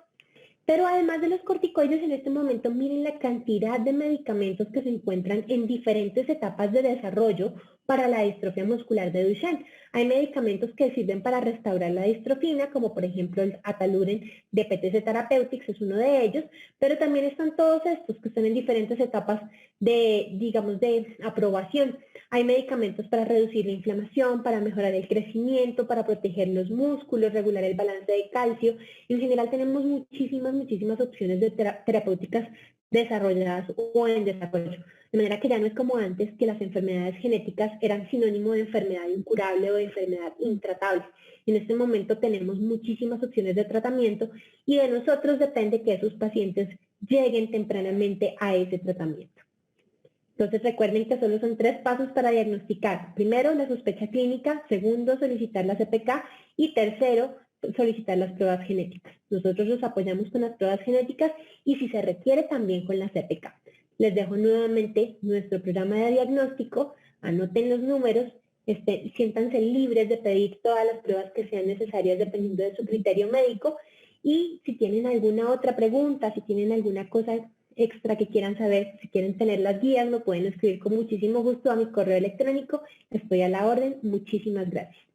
Pero además de los corticoides, en este momento miren la cantidad de medicamentos que se encuentran en diferentes etapas de desarrollo para la distrofia muscular de Duchenne. Hay medicamentos que sirven para restaurar la distrofina, como por ejemplo el Ataluren de PTC Therapeutics es uno de ellos, pero también están todos estos que están en diferentes etapas de aprobación. Hay medicamentos para reducir la inflamación, para mejorar el crecimiento, para proteger los músculos, regular el balance de calcio. En general tenemos muchísimas opciones de terapéuticas desarrolladas o en desarrollo. De manera que ya no es como antes, que las enfermedades genéticas eran sinónimo de enfermedad incurable o de enfermedad intratable. En este momento tenemos muchísimas opciones de tratamiento y de nosotros depende que esos pacientes lleguen tempranamente a ese tratamiento. Entonces recuerden que solo son 3 pasos para diagnosticar. Primero, la sospecha clínica. Segundo, solicitar la CPK. Y tercero, solicitar las pruebas genéticas. Nosotros los apoyamos con las pruebas genéticas y si se requiere también con la CPK. Les dejo nuevamente nuestro programa de diagnóstico. Anoten los números. Siéntanse libres de pedir todas las pruebas que sean necesarias dependiendo de su criterio médico. Y si tienen alguna otra pregunta, si tienen alguna cosa extra que quieran saber, si quieren tener las guías, lo pueden escribir con muchísimo gusto a mi correo electrónico. Estoy a la orden. Muchísimas gracias.